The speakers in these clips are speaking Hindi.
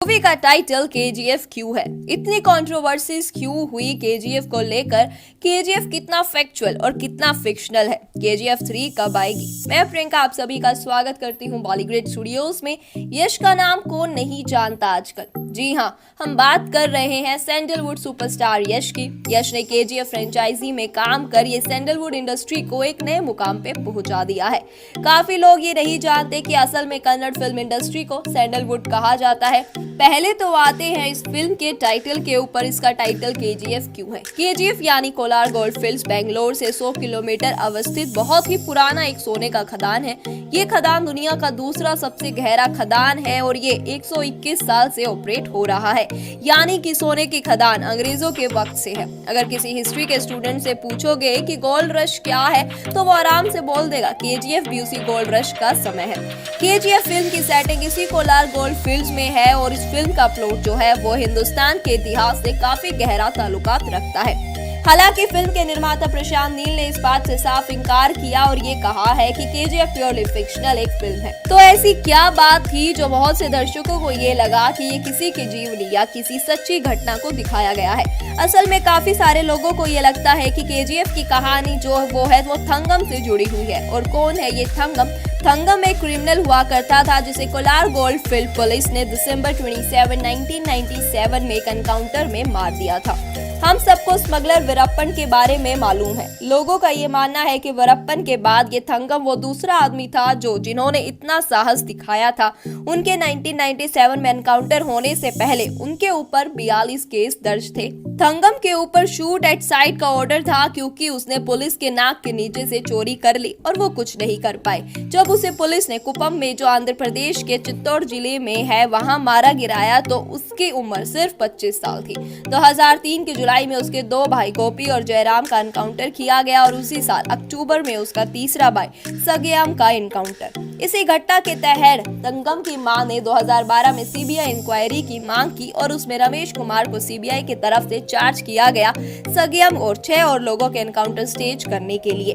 मूवी का टाइटल केजीएफ क्यों है? इतनी कंट्रोवर्सीज क्यों हुई केजीएफ को लेकर? केजीएफ कितना फैक्चुअल और कितना फिक्शनल है? केजीएफ 3 कब आएगी? मैं प्रियंका आप सभी का स्वागत करती हूँ बॉलीग्रेड स्टूडियोज में। यश का नाम कौन नहीं जानता आजकल? जी हाँ, हम बात कर रहे हैं सैंडलवुड सुपरस्टार यश की। यश ने केजीएफ फ्रेंचाइजी में काम कर ये सैंडलवुड इंडस्ट्री को एक नए मुकाम पे पहुंचा दिया है। काफी लोग ये नहीं जानते कि असल में कन्नड़ फिल्म इंडस्ट्री को सैंडलवुड कहा जाता है। पहले तो आते हैं इस फिल्म के टाइटल के ऊपर। इसका टाइटल केजीएफ क्यों है? केजीएफ यानी कोलार गोल्ड फील्ड्स बेंगलोर से 100 किलोमीटर अवस्थित बहुत ही पुराना एक सोने का खदान है। ये खदान दुनिया का दूसरा सबसे गहरा खदान है और ये 121 साल से ऑपरेट हो रहा है। यानी कि सोने की खदान अंग्रेजों के वक्त से है। अगर किसी हिस्ट्री के स्टूडेंट से पूछोगे कि गोल्ड रश क्या है तो वो आराम से बोल देगा केजीएफ भी उसी गोल्ड रश का समय है। केजीएफ फिल्म की सेटिंग इसी कोलार गोल्ड फील्ड्स में है और इस फिल्म का प्लॉट जो है वो हिंदुस्तान के इतिहास से काफी गहरा ताल्लुकात रखता है। हालांकि फिल्म के निर्माता प्रशांत नील ने इस बात से साफ इनकार किया और ये कहा है कि केजीएफ प्योरली फिक्शनल एक फिल्म है। तो ऐसी क्या बात थी जो बहुत से दर्शकों को ये लगा कि ये किसी की जीवनी या किसी सच्ची घटना को दिखाया गया है? असल में काफी सारे लोगों को ये लगता है कि केजीएफ की कहानी जो वो है वो थंगम से जुड़ी हुई है। और कौन है ये थंगम? थंगम एक क्रिमिनल हुआ करता था जिसे कोलार गोल्ड फील्ड पुलिस ने दिसंबर 27, 1997 में एक एनकाउंटर में मार दिया था। हम सबको स्मगलर वीरप्पन के बारे में मालूम है। लोगों का ये मानना है कि वीरप्पन के बाद ये थंगम वो दूसरा आदमी था जिन्होंने इतना साहस दिखाया था। उनके 1997 में एनकाउंटर होने से पहले उनके ऊपर 42 केस दर्ज थे। थंगम के ऊपर शूट एट साइट का ऑर्डर था क्योंकि उसने पुलिस के नाक के नीचे से चोरी कर ली और वो कुछ नहीं कर पाए। जब उसे पुलिस ने कुपम में जो आंध्र प्रदेश के चित्तौड़ जिले में है वहां मारा गिराया तो उसकी उम्र सिर्फ 25 साल थी। 2003 के जुलाई में उसके दो भाई गोपी और जयराम का एनकाउंटर किया गया और उसी साल अक्टूबर में उसका तीसरा भाई सगयाम का एनकाउंटर। इसी घटना के तहत थंगम की मां ने 2012 में सीबीआई इंक्वायरी की मांग की और उसमें रमेश कुमार को सीबीआई की तरफ से चार्ज किया गया सगयाम और 6 और लोगों के एनकाउंटर स्टेज करने के लिए।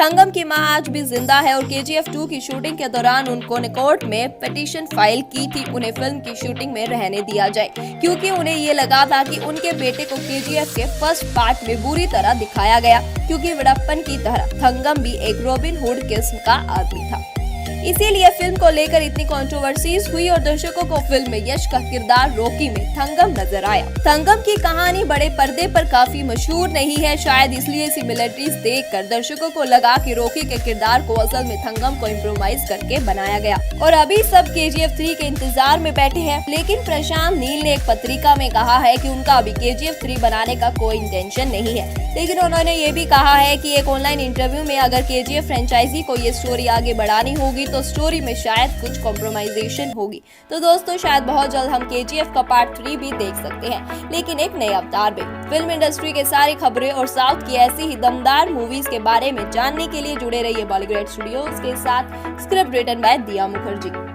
थंगम की मां आज भी जिंदा है और केजीएफ 2 की शूटिंग के दौरान उन्होंने कोर्ट में पिटीशन फाइल की थी उन्हें फिल्म की शूटिंग में रहने दिया जाए, क्योंकि उन्हें ये लगा था कि उनके बेटे को केजीएफ के फर्स्ट पार्ट में बुरी तरह दिखाया गया, क्योंकि वीरप्पन की तरह थंगम भी एक रॉबिन हुड किस्म का आदमी था। इसीलिए फिल्म को लेकर इतनी कंट्रोवर्सीज हुई और दर्शकों को फिल्म में यश का किरदार रॉकी में थंगम नजर आया। थंगम की कहानी बड़े पर्दे पर काफी मशहूर नहीं है, शायद इसलिए सिमिलरिटीज देखकर दर्शकों को लगा कि रॉकी के किरदार को असल में थंगम को इम्प्रोवाइज करके बनाया गया। और अभी सब केजीएफ 3 के इंतजार में बैठे हैं, लेकिन प्रशांत नील ने एक पत्रिका में कहा है कि उनका अभी केजीएफ 3 बनाने का कोई इंटेंशन नहीं है। लेकिन उन्होंने ये भी कहा है कि एक ऑनलाइन इंटरव्यू में अगर केजीएफ फ्रेंचाइजी को ये स्टोरी आगे बढ़ानी होगी तो स्टोरी में शायद कुछ कॉम्प्रोमाइजेशन होगी। तो दोस्तों शायद बहुत जल्द हम केजीएफ का पार्ट 3 भी देख सकते हैं, लेकिन एक नए अवतार में। फिल्म इंडस्ट्री के सारी खबरें और साउथ की ऐसी ही दमदार मूवीज के बारे में जानने के लिए जुड़े रहिए बॉलीग्रेड स्टूडियोज के साथ। स्क्रिप्ट रिटन बाय दिया मुखर्जी।